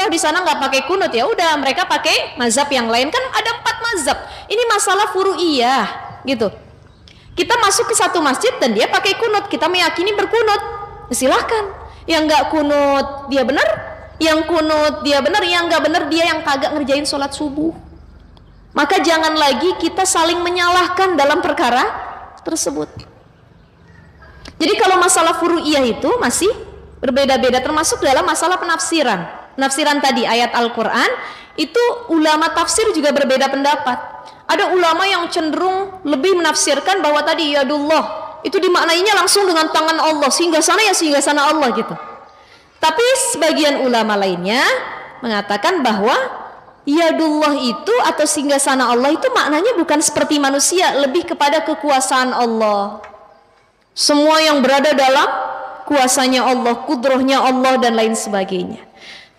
umroh di sana nggak pakai kunut, ya udah mereka pakai mazhab yang lain, kan ada 4 mazhab. Ini masalah furu'iyah gitu. Kita masuk ke satu masjid dan dia pakai kunut, kita meyakini berkunut, silahkan. Yang nggak kunut dia benar, yang kunut dia benar, yang nggak benar dia yang kagak ngerjain sholat subuh. Maka jangan lagi kita saling menyalahkan dalam perkara tersebut. Jadi kalau masalah furu'iyah itu masih berbeda-beda, termasuk dalam masalah penafsiran. Penafsiran tadi ayat Al-Quran itu ulama tafsir juga berbeda pendapat. Ada ulama yang cenderung lebih menafsirkan bahwa tadi yadullah itu dimaknainya langsung dengan tangan Allah, sehingga sana ya sehingga sana Allah gitu. Tapi sebagian ulama lainnya mengatakan bahwa yadullah itu atau sehingga sana Allah itu maknanya bukan seperti manusia, lebih kepada kekuasaan Allah. Semua yang berada dalam kuasanya Allah, kudrohnya Allah dan lain sebagainya.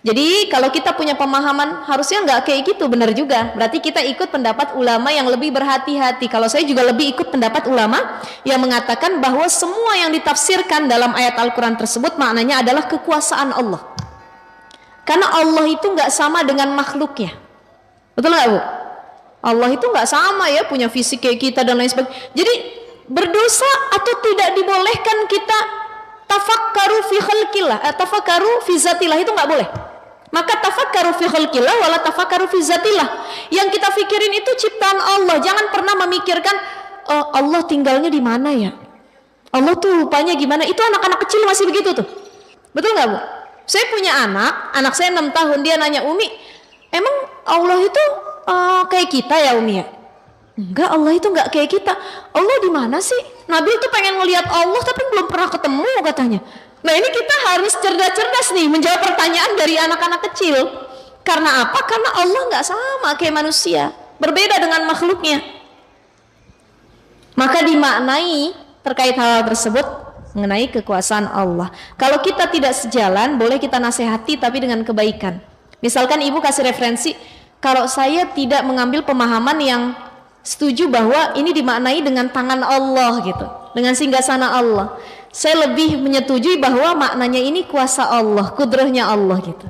Jadi kalau kita punya pemahaman harusnya nggak kayak gitu, benar juga. Berarti kita ikut pendapat ulama yang lebih berhati-hati. Kalau saya juga lebih ikut pendapat ulama yang mengatakan bahwa semua yang ditafsirkan dalam ayat Al-Quran tersebut maknanya adalah kekuasaan Allah. Karena Allah itu nggak sama dengan makhluknya. Betul nggak Bu? Allah itu nggak sama ya, punya fisik kayak kita dan lain sebagainya. Jadi berdosa atau tidak dibolehkan kita tafakkaru fi khalqillah, tafakkaru fi zatillah, itu nggak boleh. Maka tafakkaru fi khalqillah wala tafakkaru fi zatillah. Yang kita pikirin itu ciptaan Allah. Jangan pernah memikirkan Allah tinggalnya di mana ya, Allah tuh rupanya gimana. Itu anak-anak kecil masih begitu tuh. Betul nggak Bu? Saya punya anak saya 6 tahun, dia nanya, Umi, emang Allah itu kayak kita ya Umi ya? Enggak, Allah itu enggak kayak kita. Allah di mana sih? Nabil tuh pengen ngelihat Allah tapi belum pernah ketemu katanya. Nah ini kita harus cerdas-cerdas nih menjawab pertanyaan dari anak-anak kecil. Karena apa? Karena Allah enggak sama kayak manusia, berbeda dengan makhluknya. Maka dimaknai terkait hal tersebut mengenai kekuasaan Allah. Kalau kita tidak sejalan, boleh kita nasihati tapi dengan kebaikan. Misalkan ibu kasih referensi, kalau saya tidak mengambil pemahaman yang setuju bahwa ini dimaknai dengan tangan Allah gitu, dengan singgasana Allah, saya lebih menyetujui bahwa maknanya ini kuasa Allah, kudrohnya Allah gitu.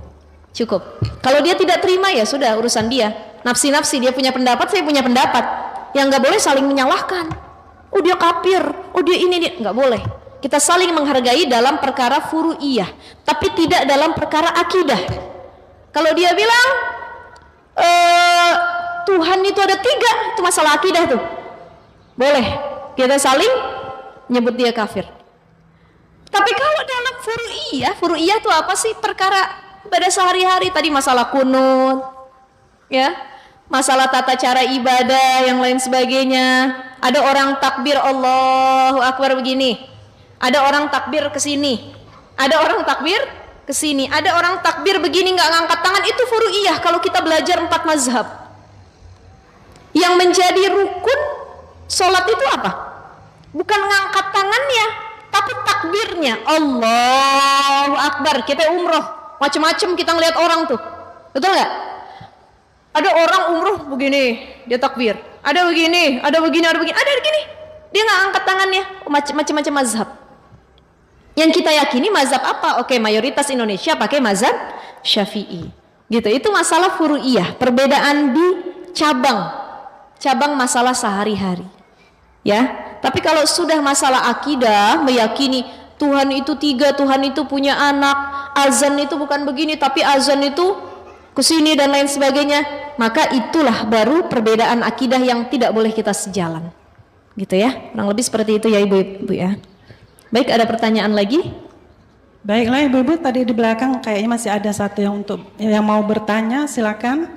Cukup. Kalau dia tidak terima ya sudah, urusan dia. Nafsi-nafsi, dia punya pendapat, saya punya pendapat. Yang nggak boleh saling menyalahkan. Oh dia kafir, oh dia ini, dia nggak boleh. Kita saling menghargai dalam perkara furu'iyah, tapi tidak dalam perkara akidah. Kalau dia bilang Tuhan itu ada 3, itu masalah akidah tuh, boleh kita saling nyebut dia kafir. Tapi kalau dalam furu'iyah itu apa sih? Perkara pada sehari-hari, tadi masalah kunut ya, masalah tata cara ibadah yang lain sebagainya. Ada orang takbir Allahu Akbar begini, ada orang takbir ke sini, ada orang takbir ke sini, ada orang takbir begini nggak ngangkat tangan, itu furu'iyah. Kalau kita belajar 4 mazhab, yang menjadi rukun sholat itu apa? Bukan ngangkat tangannya, tapi takbirnya. Allahu Akbar. Kita umroh, macam-macam kita ngeliat orang tuh, betul nggak? Ada orang umroh begini, dia takbir. Ada begini, ada begini, ada begini, ada begini, dia nggak angkat tangannya. Macam-macam mazhab. Yang kita yakini mazhab apa? Oke, mayoritas Indonesia pakai mazhab Syafi'i. Gitu. Itu masalah furu'iyah, perbedaan di cabang masalah sehari-hari. Ya. Tapi kalau sudah masalah akidah, meyakini Tuhan itu 3, Tuhan itu punya anak, azan itu bukan begini tapi azan itu kesini dan lain sebagainya, maka itulah baru perbedaan akidah yang tidak boleh kita sejalan. Gitu ya. Kurang lebih seperti itu ya Ibu-ibu ya. Baik, ada pertanyaan lagi? Baiklah Ibu-ibu, tadi di belakang kayaknya masih ada satu yang mau bertanya, silakan.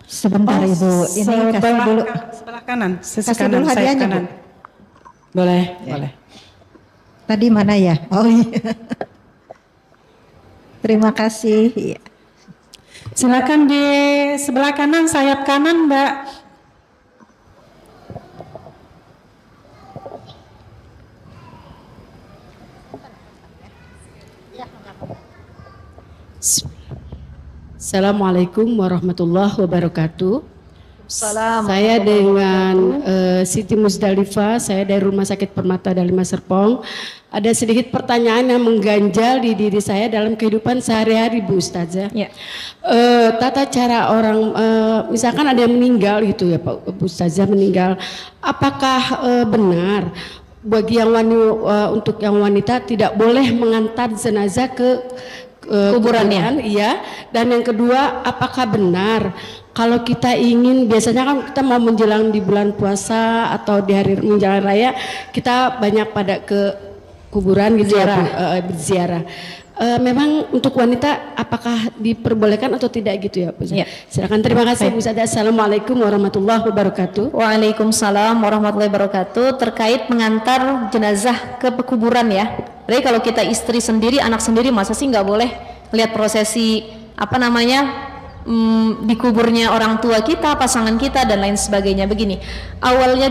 Sebentar Ibu, ini kasih dulu. Sebelah kanan, sisi kasih kanan, dulu saya hadiahnya kanan. Bu. Boleh, Ya. boleh. Tadi mana ya? Oh iya. Terima kasih. Iya. Silakan di sebelah kanan, sayap kanan Mbak. Assalamualaikum warahmatullahi wabarakatuh. Salam. Saya dengan Siti Musdalifah, saya dari Rumah Sakit Permata Dalima Serpong. Ada sedikit pertanyaan yang mengganjal di diri saya dalam kehidupan sehari-hari, Bu Ustazah. Ya. Tata cara orang, misalkan ada yang meninggal gitu ya Pak Bu Ustazah, meninggal. Apakah benar bagi yang untuk yang wanita tidak boleh mengantar jenazah ke Kuburannya? Iya. Dan yang kedua, apakah benar kalau kita ingin, biasanya kan kita mau menjelang di bulan puasa atau di hari menjelang raya, kita banyak pada ke kuburan gitu ya, berziarah. Memang untuk wanita apakah diperbolehkan atau tidak gitu ya, Bu? Ya. Silakan, terima kasih Bu Ustazah. Assalamualaikum warahmatullahi wabarakatuh. Waalaikumsalam warahmatullahi wabarakatuh. Terkait mengantar jenazah ke kuburan ya. Jadi kalau kita istri sendiri, anak sendiri, masa sih nggak boleh lihat prosesi di kuburnya orang tua kita, pasangan kita dan lain sebagainya. Begini, awalnya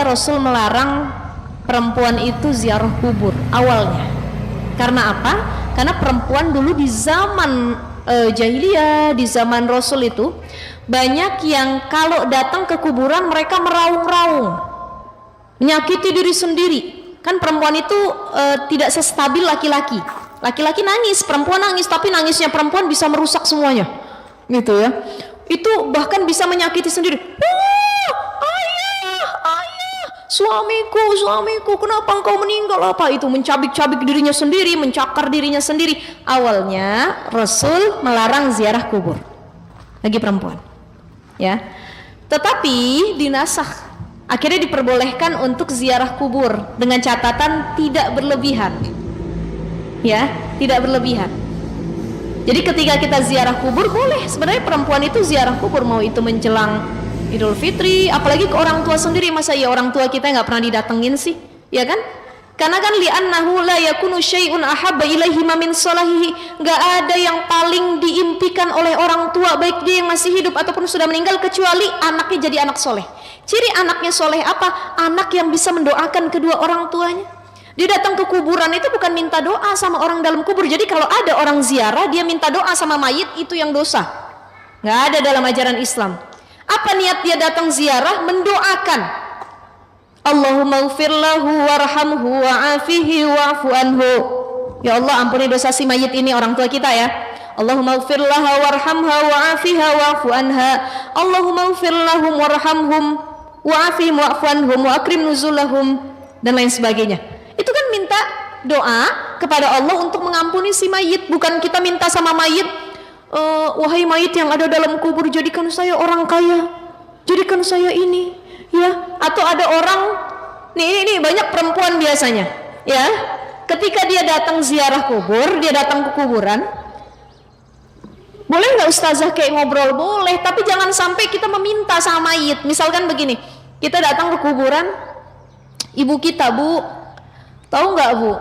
Rasul melarang perempuan itu ziarah kubur awalnya. Karena apa? Karena perempuan dulu di zaman jahiliyah, di zaman Rasul itu banyak yang kalau datang ke kuburan mereka meraung-raung, menyakiti diri sendiri. Kan perempuan itu tidak sestabil laki-laki. Laki-laki nangis, perempuan nangis, tapi nangisnya perempuan bisa merusak semuanya, gitu ya. Itu bahkan bisa menyakiti sendiri. Ayah, suamiku, kenapa engkau meninggal? Apa itu? Mencabik-cabik dirinya sendiri, mencakar dirinya sendiri. Awalnya Rasul melarang ziarah kubur bagi perempuan, ya. Tetapi dinasakh. Akhirnya diperbolehkan untuk ziarah kubur dengan catatan tidak berlebihan. Ya, tidak berlebihan. Jadi ketika kita ziarah kubur boleh. Sebenarnya perempuan itu ziarah kubur, mau itu menjelang Idul Fitri, apalagi ke orang tua sendiri. Masa ya orang tua kita nggak pernah didatengin sih? Ya kan? Karena kan li'annahu la yakunu syai'un ahabba ilaihi min salahihi. Nggak ada yang paling diimpikan oleh orang tua, baik dia yang masih hidup ataupun sudah meninggal, kecuali anaknya jadi anak soleh. Ciri anaknya soleh apa? Anak yang bisa mendoakan kedua orang tuanya. Dia datang ke kuburan itu bukan minta doa sama orang dalam kubur. Jadi kalau ada orang ziarah dia minta doa sama mayit, itu yang dosa. Nggak ada dalam ajaran Islam. Apa niat dia datang ziarah? Mendoakan. Allahumma ighfir lahu warhamhu wa'afihi wa'fu anhu. Ya Allah, ampuni dosa si mayit ini, orang tua kita ya. Allahumma ighfir laha warhamha wa'afiha wa'fu anha. Allahumma ighfir lahum warhamhum wa'afihim wa'fu anhum wa akrim nuzulahum dan lain sebagainya. Itu kan minta doa kepada Allah untuk mengampuni si mayit, bukan kita minta sama mayit, wahai mayit yang ada dalam kubur, jadikan saya orang kaya, jadikan saya ini, ya. Atau ada orang ini banyak perempuan biasanya, ya, ketika dia datang ziarah kubur, dia datang ke kuburan, boleh nggak ustazah kayak ngobrol? Boleh, tapi jangan sampai kita meminta sama mayit. Misalkan begini, kita datang ke kuburan ibu kita, Bu, tahu nggak Bu,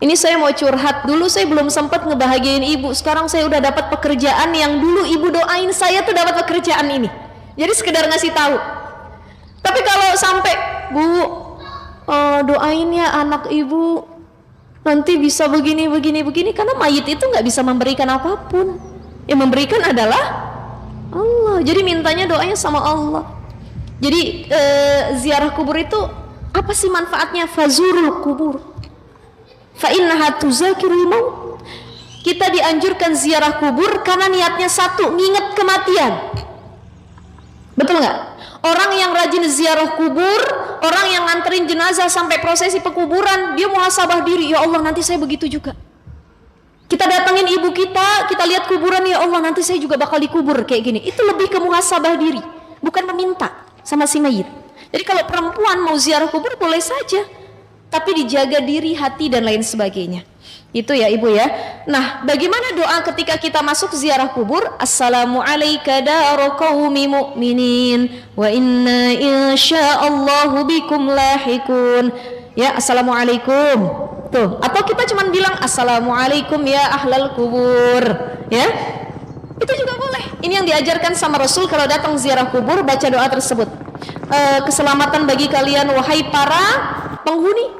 ini saya mau curhat, dulu saya belum sempat ngebahagiain ibu, sekarang saya udah dapat pekerjaan yang dulu ibu doain saya tuh dapat pekerjaan ini. Jadi sekedar ngasih tahu. Tapi kalau sampai, Bu, doain ya anak ibu nanti bisa begini, karena mayit itu nggak bisa memberikan apapun. Yang memberikan adalah Allah. Jadi mintanya doanya sama Allah. Jadi ziarah kubur itu apa sih manfaatnya? Fazurul kubur fa innaha tuzakirul maut. Kita dianjurkan ziarah kubur karena niatnya satu, nginget kematian. Betul nggak? Orang yang rajin ziarah kubur, orang yang nganterin jenazah sampai prosesi pekuburan, dia muhasabah diri, ya Allah nanti saya begitu juga. Kita datangin ibu kita lihat kuburan, ya Allah nanti saya juga bakal dikubur kayak gini. Itu lebih ke muhasabah diri, bukan meminta sama si mayit. Jadi kalau perempuan mau ziarah kubur boleh saja, tapi dijaga diri, hati dan lain sebagainya. Itu ya ibu ya. Nah, bagaimana doa ketika kita masuk ziarah kubur? Assalamu alayka dara qaumi mu'minin wa inna insyaallahu bikum lahikun. Ya, assalamualaikum. Tuh, atau kita cuma bilang assalamualaikum ya ahlal kubur, ya. Itu juga boleh. Ini yang diajarkan sama Rasul kalau datang ziarah kubur, baca doa tersebut. Keselamatan bagi kalian wahai para penghuni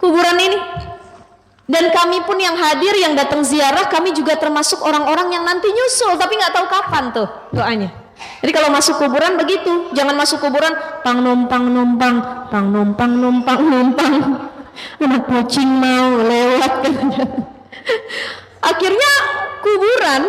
kuburan ini. Dan kami pun yang hadir, yang datang ziarah, kami juga termasuk orang-orang yang nanti nyusul, tapi nggak tahu kapan tuh doanya. Jadi kalau masuk kuburan begitu, jangan masuk kuburan pang numpang numpang, pang numpang numpang numpang. Anak kucing mau lewat. Akhirnya kuburan